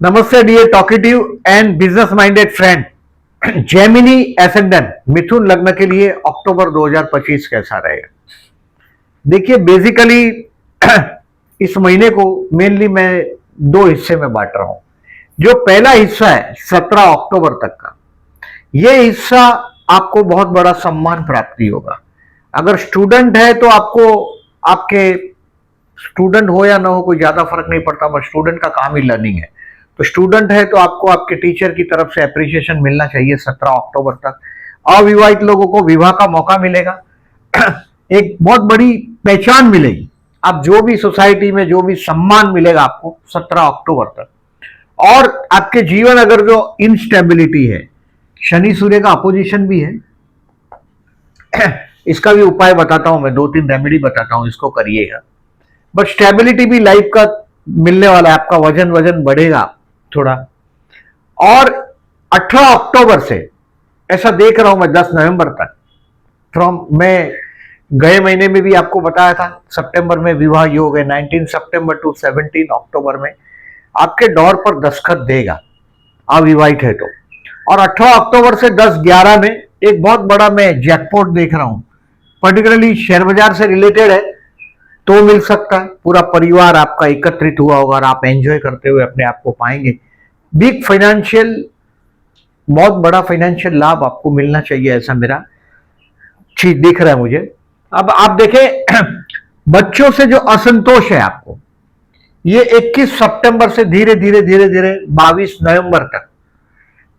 नमस्ते dear talkative and business minded friend. Gemini ascendant मिथुन लग्न के लिए अक्टूबर 2025 कैसा रहेगा? देखिए बेसिकली इस महीने को मेनली मैं दो हिस्से में बांट रहा हूं। जो पहला हिस्सा है 17 अक्टूबर तक का, यह हिस्सा आपको बहुत बड़ा सम्मान प्राप्ति होगा। अगर स्टूडेंट है तो आपको, आपके स्टूडेंट हो या ना हो कोई ज्यादा फर्क नहीं पड़ता, बस स्टूडेंट का काम ही लर्निंग है। तो स्टूडेंट है तो आपको आपके टीचर की तरफ से अप्रिसिएशन मिलना चाहिए 17 अक्टूबर तक। अविवाहित लोगों को विवाह का मौका मिलेगा। एक बहुत बड़ी पहचान मिलेगी। आप जो भी सोसाइटी में जो भी सम्मान मिलेगा आपको 17 अक्टूबर तक। और आपके जीवन अगर जो इनस्टेबिलिटी है, शनि सूर्य का अपोजिशन भी है, इसका भी उपाय बताता हूं मैं, 2-3 रेमेडी बताता हूं, इसको करिएगा। बट स्टेबिलिटी भी लाइफ का मिलने वाला है। आपका वजन वजन बढ़ेगा थोड़ा। और 18 अक्टूबर से ऐसा देख रहा हूं मैं 10 नवंबर तक, फ्रॉम मैं गए महीने में भी आपको बताया था सितंबर में विवाह योग है, 19 सितंबर टू 17 अक्टूबर में आपके डोर पर दस्तखत देगा अविवाहित है तो। और 18 अक्टूबर से 10-11 में एक बहुत बड़ा मैं जैकपॉट देख रहा हूं, पर्टिकुलरली शेयर बाजार से रिलेटेड है तो मिल सकता है। पूरा परिवार आपका एकत्रित हुआ होगा और आप एंजॉय करते हुए अपने आप को पाएंगे। बिग फाइनेंशियल, बहुत बड़ा फाइनेंशियल लाभ आपको मिलना चाहिए, ऐसा मेरा चीज दिख रहा है मुझे। अब आप देखें बच्चों से जो असंतोष है आपको, ये 21 सितंबर से धीरे धीरे धीरे धीरे 22 नवंबर तक,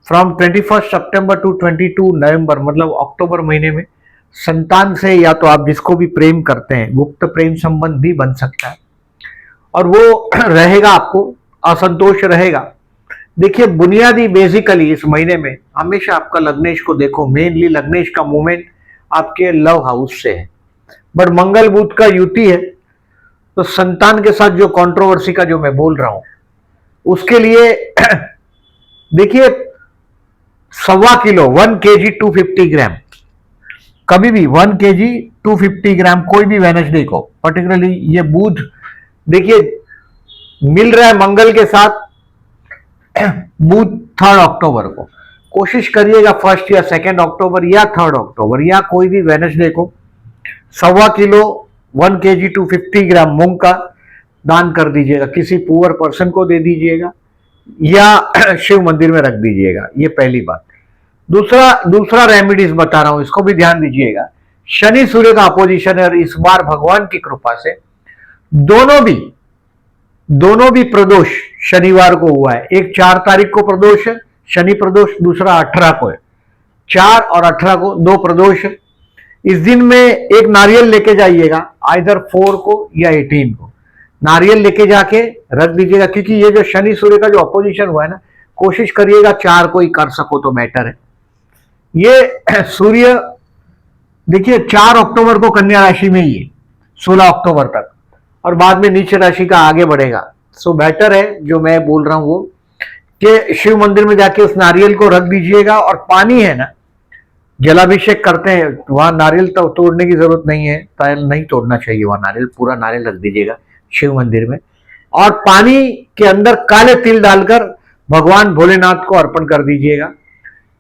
फ्रॉम 21 सितंबर टू 22 नवंबर, मतलब अक्टूबर महीने में संतान से या तो आप जिसको भी प्रेम करते हैं गुप्त प्रेम संबंध भी बन सकता है और वो रहेगा, आपको असंतोष रहेगा। देखिए बुनियादी बेसिकली इस महीने में हमेशा आपका लग्नेश को देखो, मेनली लग्नेश का मूवमेंट आपके लव हाउस से है, बट मंगल बुध का युति है तो संतान के साथ जो कंट्रोवर्सी का जो मैं बोल रहा हूं उसके लिए देखिए 1.25 किलो 1 kg 250 ग्राम, कभी भी 1 kg 250 ग्राम कोई भी वेडनेसडे को, पर्टिकुलरली ये बुध देखिए मिल रहा है मंगल के साथ बुध 3 अक्टूबर को। कोशिश करिएगा 1 या 2 अक्टूबर या 3 अक्टूबर या कोई भी वेडनेसडे को 1.25 किलो 1 kg 250 ग्राम मूंग का दान कर दीजिएगा, किसी पुअर पर्सन को दे दीजिएगा या शिव मंदिर में रख दीजिएगा। ये पहली बात। दूसरा रेमेडीज बता रहा हूं, इसको भी ध्यान दीजिएगा। शनि सूर्य का अपोजिशन है और इस बार भगवान की कृपा से दोनों भी प्रदोष शनिवार को हुआ है। एक 4 तारीख को प्रदोष है शनि प्रदोष, दूसरा 18 को है। 4 और 18 को 2 प्रदोष है। इस दिन में एक नारियल लेके जाइएगा, आइदर 4 को या 18 को नारियल लेके जाके रख दीजिएगा, क्योंकि ये जो शनि सूर्य का जो अपोजिशन हुआ है ना, कोशिश करिएगा 4 को ही कर सको तो बेटर है। ये सूर्य देखिए 4 अक्टूबर को कन्या राशि में ही है 16 अक्टूबर तक, और बाद में नीच राशि का आगे बढ़ेगा। सो बेटर है जो मैं बोल रहा हूं वो कि शिव मंदिर में जाके उस नारियल को रख दीजिएगा। और पानी है ना, जलाभिषेक करते हैं वहां नारियल तो तोड़ने की जरूरत नहीं है, नहीं तोड़ना चाहिए वहां नारियल, पूरा नारियल रख दीजिएगा शिव मंदिर में। और पानी के अंदर काले तिल डालकर भगवान भोलेनाथ को अर्पण कर दीजिएगा।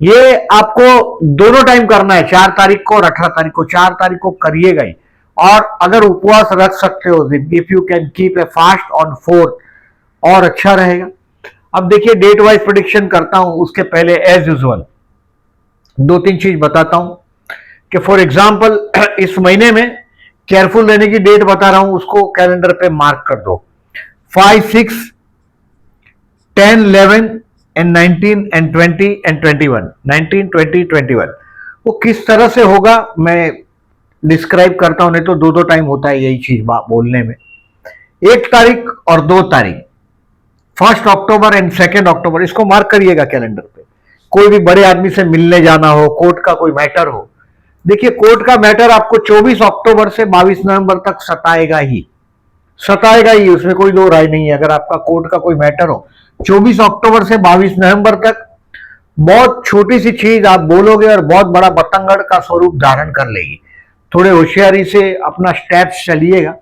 ये आपको दोनों टाइम करना है, 4 तारीख को और 18 तारीख को। 4 तारीख को करिएगा ही, और अगर उपवास रख सकते हो, if you can keep a fast on 4 और अच्छा रहेगा। अब देखिए डेट वाइज प्रेडिक्शन करता हूं, उसके पहले एज यूजुअल 2-3 चीज बताता हूं कि फॉर एग्जाम्पल इस महीने में केयरफुल रहने की डेट बता रहा हूं, उसको कैलेंडर पे मार्क कर दो। 5, 6, 10, 11 एंड 19 एंड 20 एंड 21, 19, 20, 21 वो किस तरह से होगा मैं डिस्क्राइब करता हूं, नहीं तो 2-2 टाइम होता है यही चीज बोलने में। 1 तारीख और 2 तारीख 1 अक्टूबर एंड 2 अक्टूबर, इसको मार्क करिएगा कैलेंडर पे। कोई भी बड़े आदमी से मिलने जाना हो, कोर्ट का कोई मैटर हो, देखिए कोर्ट का मैटर आपको 24 अक्टूबर से 22 नवंबर तक सताएगा ही, उसमें कोई दो राय नहीं है। अगर आपका कोर्ट का कोई मैटर हो 24 अक्टूबर से 22 नवंबर तक, बहुत छोटी सी चीज आप बोलोगे और बहुत बड़ा बतंगड़ का स्वरूप धारण कर लेगी। थोड़े होशियारी से अपना स्टेप्स चलिएगा,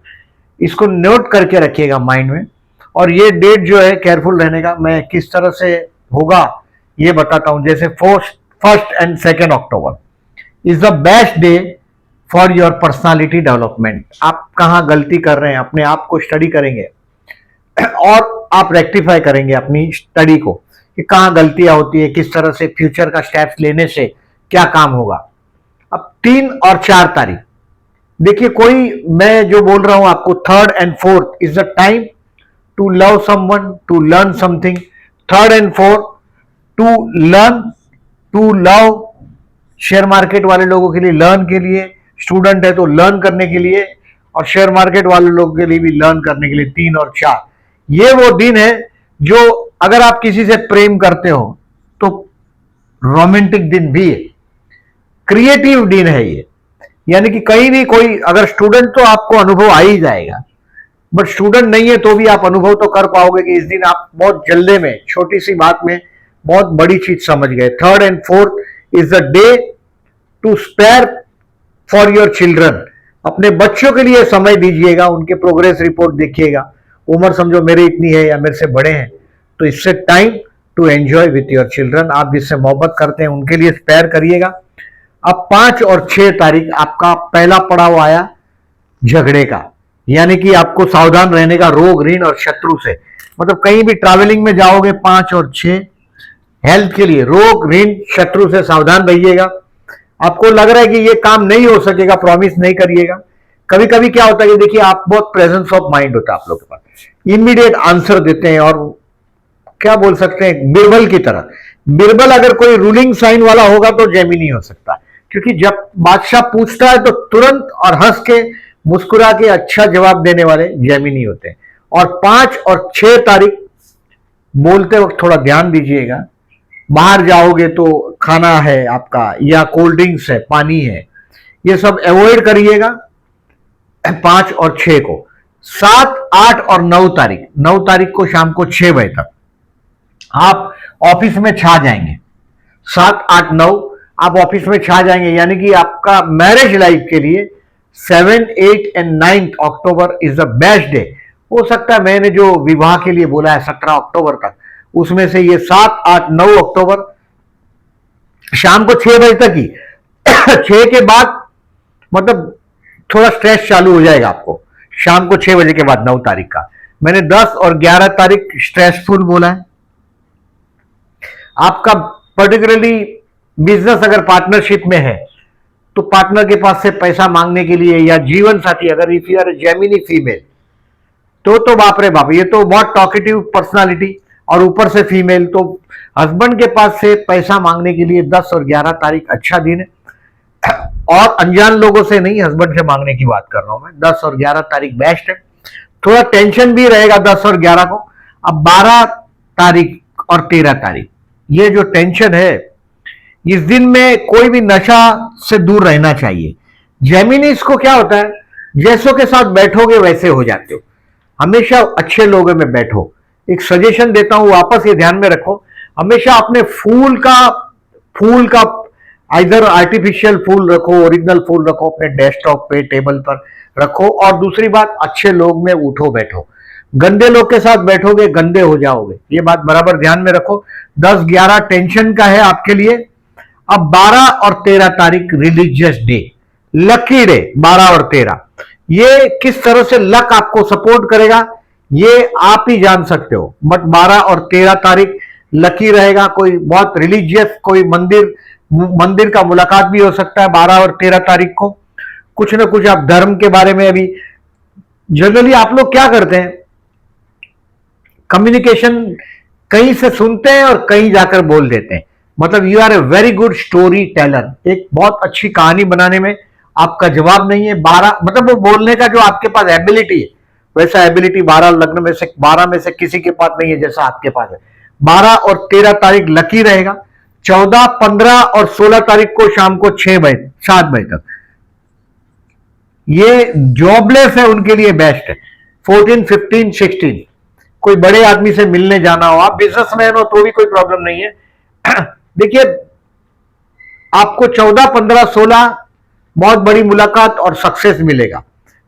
इसको नोट करके रखिएगा माइंड में। और ये डेट जो है केयरफुल रहने का, मैं किस तरह से होगा ये बताता हूं। जैसे 1st and 2nd October is the best day for your personality development. आप कहाँ गलती कर रहे हैं, अपने आप को स्टडी करेंगे और आप रेक्टिफाई करेंगे अपनी स्टडी को कि कहाँ गलतियां होती है, किस तरह से फ्यूचर का स्टेप्स लेने से क्या काम होगा। अब 3 और 4 तारीख देखिए, कोई मैं जो बोल रहा हूं आपको 3rd and 4th is the time to love someone, to learn something. 3rd and 4th to learn, to love, share market वाले लोगों के लिए लर्न के लिए, स्टूडेंट है तो लर्न करने के लिए, और शेयर मार्केट वाले लोगों के लिए भी लर्न करने के लिए 3 और 4। ये वो दिन है जो अगर आप किसी से प्रेम करते हो तो रोमांटिक दिन भी है, क्रिएटिव दिन है ये। यानी कि कहीं भी कोई अगर स्टूडेंट तो आपको अनुभव आ ही जाएगा, बट स्टूडेंट नहीं है तो भी आप अनुभव तो कर पाओगे कि इस दिन आप बहुत जल्दी में छोटी सी बात में बहुत बड़ी चीज समझ गए। 3rd and 4th is the day to spare for your children. अपने बच्चों के लिए समय दीजिएगा, उनके प्रोग्रेस रिपोर्ट देखिएगा। उम्र समझो मेरी इतनी है या मेरे से बड़े हैं, तो इससे time to enjoy with your children. आप जिससे मोहब्बत करते हैं उनके लिए स्पेयर करिएगा। अब 5 और 6 तारीख आपका पहला पड़ाव आया झगड़े का, यानी कि आपको सावधान रहने का रोग, ऋण और शत्रु से। मतलब कहीं भी ट्रैवलिंग में जाओगे 5 और 6, हेल्थ के लिए रोग, ऋण, शत्रु से सावधान रहिएगा। आपको लग रहा है कि ये काम नहीं हो सकेगा, प्रॉमिस नहीं करिएगा। कभी कभी क्या होता है कि देखिए आप बहुत प्रेजेंस ऑफ माइंड होता है आप लोग के पास, इमीडिएट आंसर देते हैं और क्या बोल सकते हैं बिरबल की तरह। बिरबल अगर कोई रूलिंग साइन वाला होगा तो जेमिनी हो सकता है, क्योंकि जब बादशाह पूछता है तो तुरंत और हंस के मुस्कुरा के अच्छा जवाब देने वाले जेमिनी होते हैं। और 5 और 6 तारीख बोलते वक्त थोड़ा ध्यान दीजिएगा। बाहर जाओगे तो खाना है आपका या कोल्ड ड्रिंक्स है, पानी है, ये सब अवॉइड करिएगा 5 और 6 को। 7, 8 और 9 तारीख, 9 तारीख को शाम को 6 बजे तक आप ऑफिस में छा जाएंगे। 7, 8, 9 आप ऑफिस में छा जाएंगे, यानी कि आपका मैरिज लाइफ के लिए 7, 8 and 9 October is the best day. हो सकता है मैंने जो विवाह के लिए बोला है 17 अक्टूबर तक, उसमें से ये 7, 8, 9 अक्टूबर शाम को 6 बजे तक ही 6 के बाद मतलब थोड़ा स्ट्रेस चालू हो जाएगा आपको शाम को 6 बजे के बाद 9 तारीख का। मैंने 10 और 11 तारीख स्ट्रेसफुल बोला है। आपका पर्टिकुलरली बिजनेस अगर पार्टनरशिप में है तो पार्टनर के पास से पैसा मांगने के लिए, या जीवन साथी अगर if you are Gemini female तो बाप रे बाप, ये तो बहुत टॉकेटिव पर्सनालिटी, और ऊपर से फीमेल तो हस्बैंड के पास से पैसा मांगने के लिए 10 और 11 तारीख अच्छा दिन है। और अनजान लोगों से नहीं, हस्बैंड से मांगने की बात कर रहा हूं मैं। 10 और 11 तारीख बेस्ट है। थोड़ा टेंशन भी रहेगा 10 और 11 को। अब 12 तारीख और 13 तारीख, ये जो टेंशन है, इस दिन में कोई भी नशा से दूर रहना चाहिए। जेमिनीज को क्या होता है, जैसों के साथ बैठोगे वैसे हो जाते हो। हमेशा अच्छे लोगों में बैठो। एक सजेशन देता हूं, वापस ये ध्यान में रखो, हमेशा अपने फूल का आइदर आर्टिफिशियल फूल रखो, ओरिजिनल फूल रखो, अपने डेस्कटॉप पे, टेबल पर रखो। और दूसरी बात, अच्छे लोग में उठो बैठो। गंदे लोग के साथ बैठोगे गंदे हो जाओगे, ये बात बराबर ध्यान में रखो। 10, 11 टेंशन का है आपके लिए। अब 12 और 13 तारीख रिलीजियस डे, लकी डे। 12 और 13 ये किस तरह से लक आपको सपोर्ट करेगा ये आप ही जान सकते हो, बट 12 और 13 तारीख लकी रहेगा। कोई बहुत रिलीजियस, कोई मंदिर का मुलाकात भी हो सकता है 12 और 13 तारीख को। कुछ ना कुछ आप धर्म के बारे में, अभी जनरली आप लोग क्या करते हैं, कम्युनिकेशन कहीं से सुनते हैं और कहीं जाकर बोल देते हैं। मतलब you are a very good storyteller. एक बहुत अच्छी कहानी बनाने में आपका जवाब नहीं है। 12 मतलब वो बोलने का जो आपके पास एबिलिटी है, वैसा एबिलिटी 12 लग्न में से 12 में से किसी के पास नहीं है जैसा आपके पास है। 12 और 13 तारीख लकी रहेगा। 14, 15 और 16 तारीख को शाम को 7 बजे तक ये जॉबलेस है उनके लिए बेस्ट है। 14, 15, 16 कोई बड़े आदमी से मिलने जाना हो, आप बिजनेसमैन हो तो भी कोई प्रॉब्लम नहीं है। देखिए आपको 14, 15, 16 बहुत बड़ी मुलाकात और सक्सेस मिलेगा।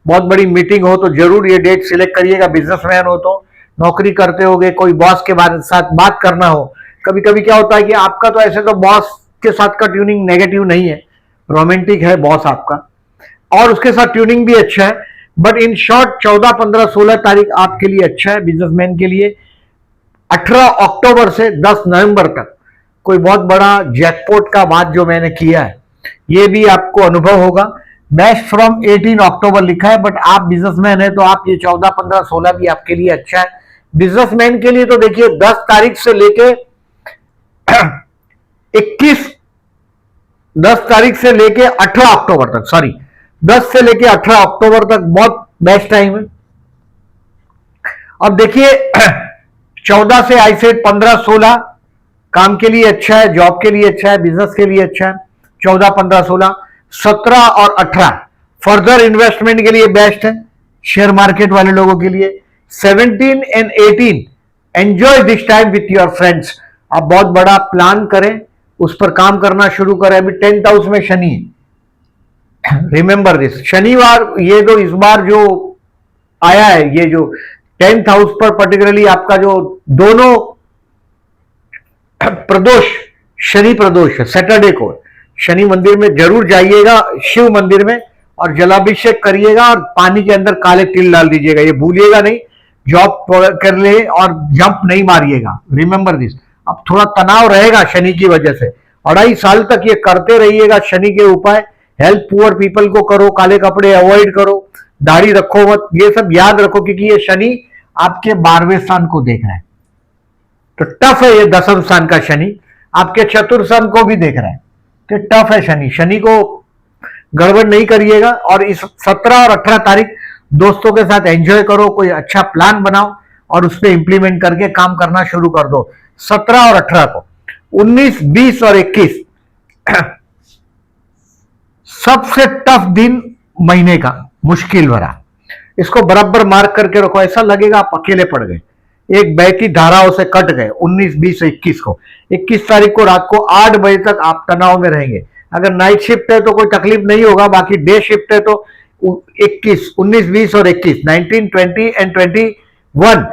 बहुत बड़ी मीटिंग हो तो जरूर ये डेट सिलेक्ट करिएगा, बिजनेसमैन हो तो नौकरी करते होगे, कोई बॉस के बारे साथ बात करना हो, कभी कभी क्या होता है कि आपका तो ऐसे तो बॉस के साथ का ट्यूनिंग नेगेटिव नहीं है, रोमांटिक है बॉस आपका, और उसके साथ ट्यूनिंग भी अच्छा है, बट इन शॉर्ट 14, 15, 16 तारीख आपके लिए अच्छा है बिजनेसमैन के लिए। 18 अक्टूबर से 10 नवंबर तक कोई बहुत बड़ा जैकपॉट का बात जो मैंने किया है ये भी आपको अनुभव होगा। बेस्ट फ्रॉम 18 अक्टूबर लिखा है, बट आप बिजनेसमैन है तो आप ये 14, 15, 16 भी आपके लिए अच्छा है। बिजनेसमैन के लिए तो देखिए 10 तारीख से लेके 21 10 तारीख से लेके 18 अक्टूबर तक, सॉरी 10 से लेके 18 अक्टूबर तक बहुत बेस्ट टाइम है। अब देखिए 14 से आई सेड 15, 16 काम के लिए अच्छा है, जॉब के लिए अच्छा है, बिजनेस के लिए अच्छा है। 14, 15, 16, 17 और 18 फर्दर इन्वेस्टमेंट के लिए बेस्ट है, शेयर मार्केट वाले लोगों के लिए। 17 and 18 enjoy this time with your friends. आप बहुत बड़ा प्लान करें, उस पर काम करना शुरू करें। अभी 10th हाउस में शनि, रिमेंबर दिस, शनिवार ये जो इस बार जो आया है, ये जो 10th हाउस पर पर्टिकुलरली आपका जो दोनों प्रदोष, शनि प्रदोष है, सैटरडे को शनि मंदिर में जरूर जाइएगा, शिव मंदिर में, और जलाभिषेक करिएगा और पानी के अंदर काले तिल डाल दीजिएगा, ये भूलिएगा नहीं। जॉब कर ले और जंप नहीं मारिएगा, रिमेंबर दिस। अब थोड़ा तनाव रहेगा शनि की वजह से, 2.5 साल तक ये करते रहिएगा शनि के उपाय। हेल्प पुअर पीपल को करो, काले कपड़े अवॉइड करो, दाढ़ी रखो मत, ये सब याद रखो, क्योंकि ये शनि आपके 12वें स्थान को देख रहा है, तो टफ है ये 10वें स्थान का शनि, आपके चतुर्थ स्थान को भी देख रहा है, तो टफ है शनि। शनि को गड़बड़ नहीं करिएगा। और इस 17 और 18 तारीख दोस्तों के साथ एंजॉय करो, कोई अच्छा प्लान बनाओ और उस पर इंप्लीमेंट करके काम करना शुरू कर दो 17 और 18 को। 19, 20 और 21 सबसे टफ दिन महीने का, मुश्किल भरा, इसको बराबर मार्क करके रखो। ऐसा लगेगा आप अकेले पड़ गए, एक बहती धाराओं से कट गए। 19, 20 और 21 को, 21 तारीख को रात को 8 बजे तक आप तनाव में रहेंगे। अगर नाइट शिफ्ट है तो कोई तकलीफ नहीं होगा, बाकी डे शिफ्ट है तो 21, 19, 20 और 21, 19, 20 and 21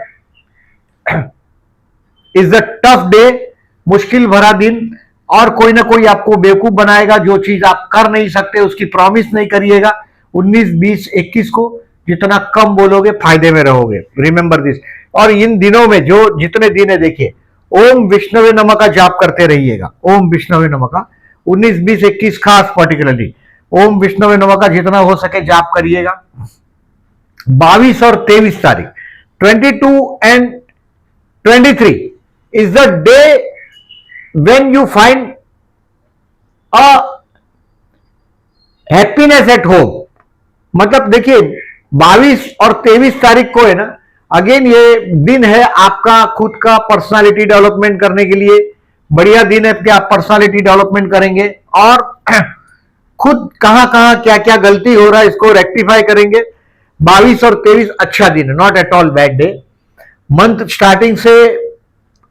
is the tough day, मुश्किल भरा दिन। और कोई ना कोई आपको बेवकूफ बनाएगा, जो चीज आप कर नहीं सकते उसकी प्रॉमिस नहीं करिएगा। 19, 20, 21 को जितना कम बोलोगे फायदे में रहोगे, रिमेंबर दिस। और इन दिनों में जो जितने दिन है देखिए, ओम विष्णवे नमः का जाप करते रहिएगा, ओम विष्णवे नमः का। 19, 20, 21 खास पर्टिकुलरली ओम विष्णवे नमः का जितना हो सके जाप करिएगा। 22 और 23 तारीख 22 and 23 is the day when you find a happiness at home। मतलब देखिए 22 और 23 तारीख को है ना, अगेन ये दिन है आपका खुद का पर्सनालिटी डेवलपमेंट करने के लिए, बढ़िया दिन है कि आप पर्सनालिटी डेवलपमेंट करेंगे और खुद कहां कहां क्या क्या गलती हो रहा है इसको रेक्टिफाई करेंगे। 22 और 23 अच्छा दिन है, not at all bad day. Month starting से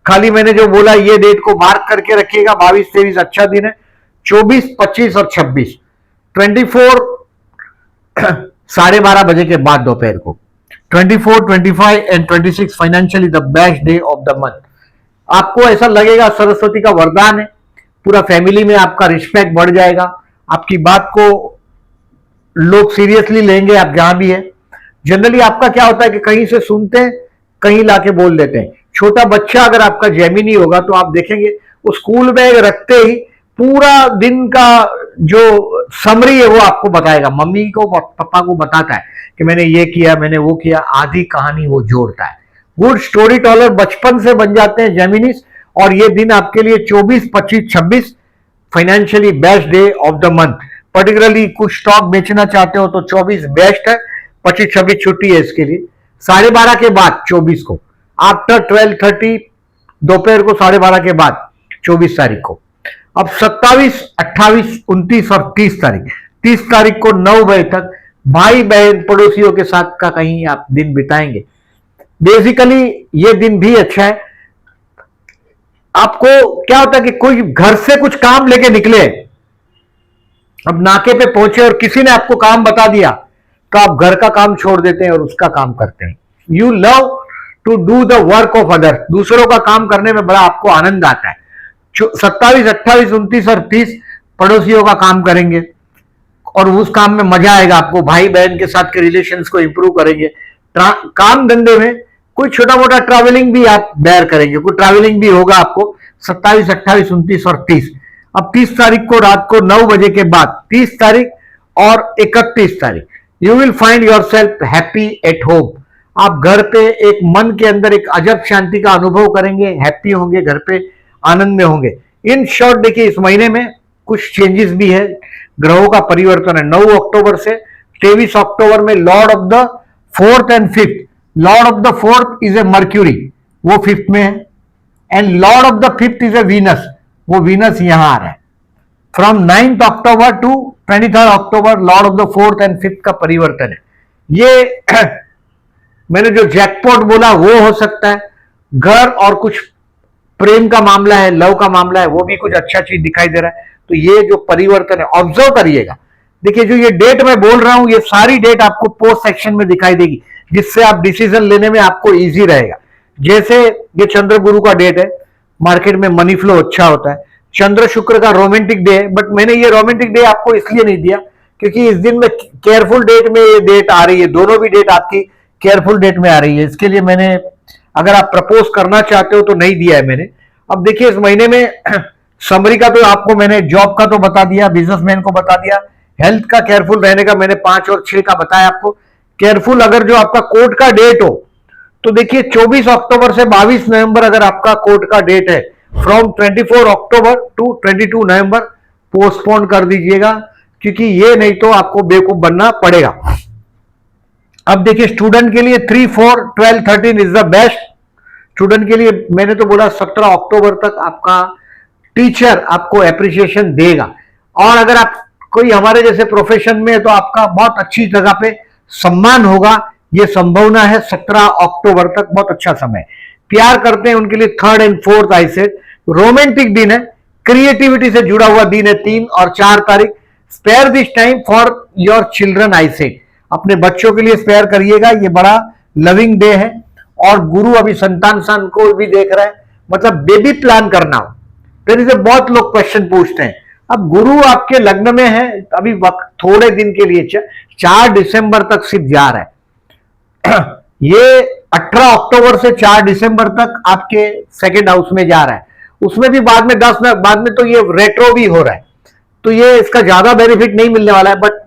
खाली मैंने जो बोला ये डेट को मार्क करके रखिएगा, 22, 23 अच्छा दिन है। 24, 25 और 26 24 12:30 बजे के बाद दोपहर को, 24, 25 and 26 financially the best day of the month. आपको ऐसा लगेगा सरस्वती का वरदान है, पूरा फैमिली में आपका रिस्पेक्ट बढ़ जाएगा, आपकी बात को लोग सीरियसली लेंगे आप जहां भी है। जनरली आपका क्या होता है कि कहीं से सुनते हैं, कहीं लाके बोल देते हैं। छोटा बच्चा अगर आपका जेमिनी होगा तो आप देखेंगे वो स्कूल बैग रखते ही पूरा दिन का जो समरी है वो आपको बताएगा, मम्मी को पापा को बताता है कि मैंने ये किया, मैंने वो किया, आधी कहानी वो जोड़ता है। गुड स्टोरी टेलर बचपन से बन जाते हैं जेमिनीस। और ये दिन आपके लिए 24, 25, 26 financially best day of the month. Particularly कुछ स्टॉक बेचना चाहते हो तो 24 बेस्ट है, 25, 26 छुट्टी है इसके लिए। 12:30 के बाद 24 को, आफ्टर 12:30 दोपहर को 12:30 के बाद 24 तारीख को। अब 27, 28, 29 और 30 तारीख, 30 तारीख को 9 बजे तक भाई बहन पड़ोसियों के साथ का कहीं आप दिन बिताएंगे। बेसिकली ये दिन भी अच्छा है। आपको क्या होता है कि कोई घर से कुछ काम लेके निकले, अब नाके पे पहुंचे और किसी ने आपको काम बता दिया तो आप घर का काम छोड़ देते हैं और उसका काम करते हैं। You love to do the work of other, दूसरों का काम करने में बड़ा आपको आनंद आता है। 27, 28, 29 और 30 पड़ोसियों का काम करेंगे और उस काम में मजा आएगा आपको, भाई बहन के साथ के रिलेशंस को इंप्रूव करेंगे। काम धंधे में कोई छोटा मोटा ट्रैवलिंग भी आप बेयर करेंगे, कोई ट्रैवलिंग भी होगा आपको 27, 28, 29 और 30। अब 30 तारीख को रात को 9 बजे के बाद, 30 तारीख और 31 तारीख, you will find your self happy at home. आप घर पे एक मन के अंदर एक अजब शांति का अनुभव करेंगे, हैप्पी होंगे, घर पे आनंद में होंगे। इन शॉर्ट देखिए इस महीने में कुछ चेंजेस भी है, ग्रहों का परिवर्तन है। 9 अक्टूबर से 23 अक्टूबर में lord of the 4th and 5th, lord of the 4th is a Mercury, वो 5th में है, and lord of the 5th is a Venus, वो वीनस यहां आ रहा है। From 9th October to 23rd October lord of the 4th and 5th का परिवर्तन है। ये मैंने जो जैकपॉट बोला वो हो सकता है, घर और कुछ प्रेम का मामला है, लव का मामला है, वो भी कुछ अच्छा चीज दिखाई दे रहा है। तो ये जो परिवर्तन है ऑब्जर्व करिएगा। देखिए जो ये डेट मैं बोल रहा हूं, ये सारी डेट आपको पोस्ट सेक्शन में दिखाई देगी, जिससे आप डिसीजन लेने में आपको इजी रहेगा। जैसे ये चंद्र गुरु का डेट है, मार्केट में मनी फ्लो अच्छा होता है। चंद्र शुक्र का रोमांटिक डे है, बट मैंने ये रोमांटिक डे आपको इसलिए नहीं दिया क्योंकि इस दिन में केयरफुल डेट में ये डेट आ रही है, दोनों भी डेट आपकी केयरफुल डेट में आ रही है। इसके लिए मैंने, अगर आप प्रपोज करना चाहते हो तो नहीं दिया है मैंने। अब देखिए इस महीने में समरी का तो आपको मैंने, जॉब का तो बता दिया, बिजनेसमैन को बता दिया, हेल्थ का केयरफुल रहने का मैंने 5 और 6 का बताया आपको। केयरफुल अगर जो आपका कोर्ट का डेट हो तो देखिए 24 अक्टूबर से 22 नवंबर अगर आपका कोर्ट का डेट है, from 24 October to 22 November postpone कर दीजिएगा, क्योंकि ये नहीं तो आपको बेवकूफ बनना पड़ेगा। अब देखिए स्टूडेंट के लिए 3, 4, 12, 13 इज द बेस्ट। स्टूडेंट के लिए मैंने तो बोला 17 अक्टूबर तक आपका टीचर आपको अप्रिसिएशन देगा, और अगर आप कोई हमारे जैसे प्रोफेशन में है तो आपका बहुत अच्छी जगह पे सम्मान होगा, ये संभावना है। 17 अक्टूबर तक बहुत अच्छा समय। प्यार करते हैं उनके लिए 3rd and 4th I said romantic दिन है, क्रिएटिविटी से जुड़ा हुआ दिन है 3 और 4 तारीख। Spare this time for your children I said, अपने बच्चों के लिए स्पेयर करिएगा, ये बड़ा लविंग डे है। और गुरु अभी संतान सान को भी देख रहा है, मतलब बेबी प्लान करना हो। फिर इसे बहुत लोग क्वेश्चन पूछते हैं। अब गुरु आपके लग्न में है, अभी वक्त थोड़े दिन के लिए 4 दिसंबर तक सिर्फ जा रहा है। ये 18 अक्टूबर से 4 दिसंबर तक आपके 2nd हाउस में जा रहा है, उसमें भी बाद में 10 में बाद में तो ये रेट्रो भी हो रहा है, तो ये इसका ज्यादा बेनिफिट नहीं मिलने वाला है। बट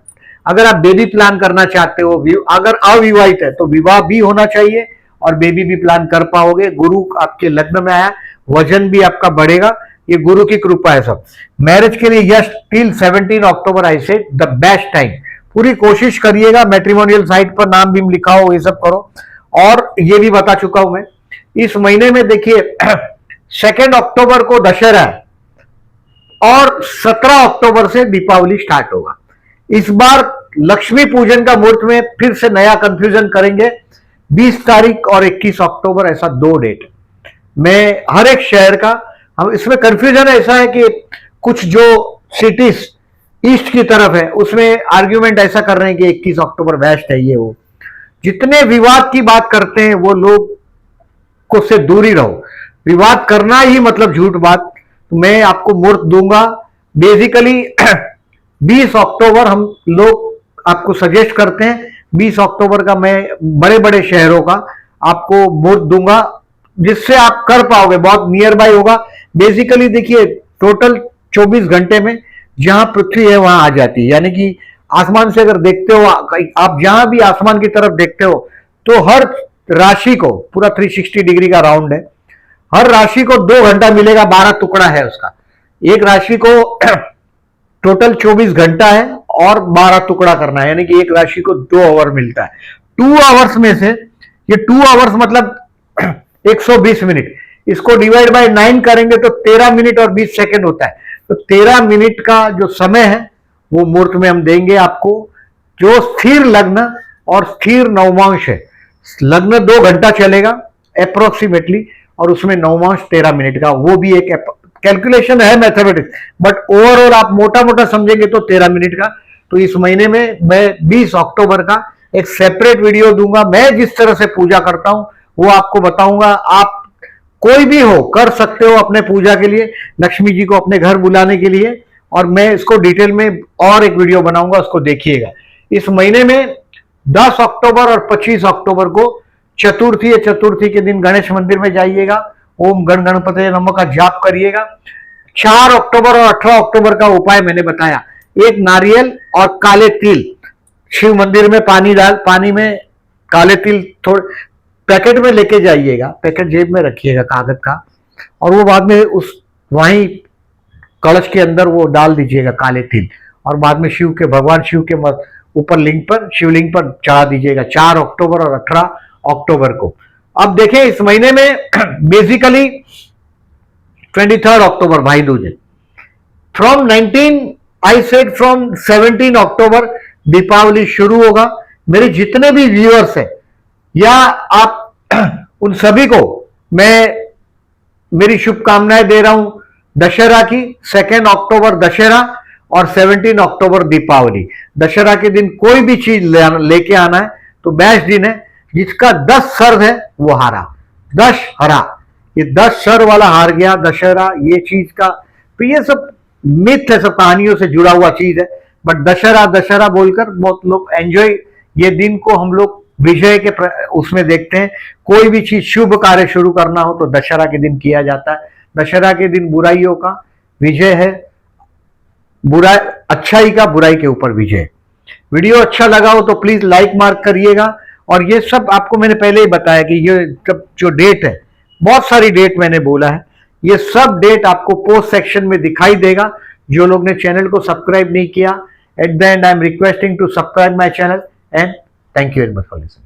अगर आप बेबी प्लान करना चाहते हो, अगर अविवाहित है तो विवाह भी होना चाहिए और बेबी भी प्लान कर पाओगे। गुरु आपके लग्न में आया, वजन भी आपका बढ़ेगा, ये गुरु की कृपा है सब। मैरिज के लिए yes till 17 October I said the best time. पूरी कोशिश करिएगा, मैट्रिमोनियल साइट पर नाम भी लिखाओ, ये सब करो। और ये भी बता चुका हूं मैं, इस महीने में देखिए 2 अक्टूबर को दशहरा है और 17 अक्टूबर से दीपावली स्टार्ट होगा। इस बार लक्ष्मी पूजन का मुहूर्त में फिर से नया कंफ्यूजन करेंगे। 20 तारीख और 21 अक्टूबर, ऐसा 2 डेट में हर एक शहर का। हम इसमें कंफ्यूजन ऐसा है कि कुछ जो सिटीज ईस्ट की तरफ है उसमें आर्ग्यूमेंट ऐसा कर रहे हैं कि 21 अक्टूबर बेस्ट है, ये वो। जितने विवाद की बात करते हैं वो लोग को से दूरी रहो, विवाद करना ही मतलब झूठ बात। तो मैं आपको मुहूर्त दूंगा बेसिकली 20 अक्टूबर हम लोग आपको सजेस्ट करते हैं। 20 अक्टूबर का मैं बड़े बड़े शहरों का आपको मुहूर्त दूंगा, जिससे आप कर पाओगे, बहुत नियर बाय होगा। बेसिकली देखिए टोटल 24 घंटे में जहां पृथ्वी है वहां आ जाती है, यानी कि आसमान से अगर देखते हो आप, जहां भी आसमान की तरफ देखते हो तो हर राशि को पूरा 360 डिग्री का राउंड है, हर राशि को 2 घंटा मिलेगा, 12 टुकड़ा है उसका। एक राशि को टोटल 24 घंटा है और 12 टुकड़ा करना है, यानी कि एक राशि को 2 आवर मिलता है। 2 आवर्स में से ये 2 आवर्स मतलब 120 मिनट, इसको डिवाइड बाय 9 करेंगे तो 13 मिनट और 20 सेकंड होता है। तो 13 मिनट का जो समय है वो मुहूर्त में हम देंगे आपको। जो स्थिर लग्न और स्थिर नवमांश है, लग्न 2 घंटा चलेगा अप्रोक्सीमेटली और उसमें नवमांश 13 मिनट का, वो भी एक कैलकुलेशन है मैथमेटिक्स, बट ओवरऑल आप मोटा मोटा समझेंगे तो 13 मिनट का। तो इस महीने में मैं 20 अक्टूबर का एक सेपरेट वीडियो दूंगा। मैं जिस तरह से पूजा करता हूं वो आपको बताऊंगा। आप कोई भी हो कर सकते हो अपने पूजा के लिए, लक्ष्मी जी को अपने घर बुलाने के लिए। और मैं इसको डिटेल में और एक वीडियो बनाऊंगा, उसको देखिएगा। इस महीने में 10 अक्टूबर और 25 अक्टूबर को चतुर्थी है। चतुर्थी के दिन गणेश मंदिर में जाइएगा, ओम गण गणपति नमः का जाप करिएगा। 4 अक्टूबर और 18 अक्टूबर का उपाय मैंने बताया, एक नारियल और काले तिल, शिव मंदिर में पानी में काले तिल थोड़े पैकेट में लेके जाइएगा, पैकेट जेब में रखिएगा कागज का, और वो बाद में उस वहीं कलश के अंदर वो डाल दीजिएगा काले तिल, और बाद में शिव के भगवान शिव के ऊपर लिंग पर, शिवलिंग पर चढ़ा दीजिएगा 4 अक्टूबर और 18 अक्टूबर को। अब देखें इस महीने में बेसिकली 23 अक्टूबर भाई दूज है। फ्रॉम 17 अक्टूबर दीपावली शुरू होगा। मेरे जितने भी व्यूअर्स हैं या आप उन सभी को मैं मेरी शुभकामनाएं दे रहा हूं दशहरा की। 2 अक्टूबर दशहरा और 17 अक्टूबर दीपावली। दशहरा के दिन कोई भी चीज लेके आना है तो बेस्ट दिन है। जिसका 10 सर है वो हारा, 10 हरा। ये 10 सर वाला हार गया दशहरा, ये चीज का तो ये सब मिथ है, सब कहानियों से जुड़ा हुआ चीज है। बट दशहरा दशहरा बोलकर बहुत लोग एंजॉय, ये दिन को हम लोग विजय के उसमें देखते हैं। कोई भी चीज शुभ कार्य शुरू करना हो तो दशहरा के दिन किया जाता है। दशहरा के दिन बुराइयों का विजय है, बुराई अच्छाई का बुराई के ऊपर विजय। वीडियो अच्छा लगा हो तो प्लीज लाइक मार्क करिएगा। और ये सब आपको मैंने पहले ही बताया कि ये सब जो डेट है, बहुत सारी डेट मैंने बोला है, ये सब डेट आपको पोस्ट सेक्शन में दिखाई देगा। जो लोग ने चैनल को सब्सक्राइब नहीं किया, at the end I am requesting to subscribe my channel and thank you very much for listening.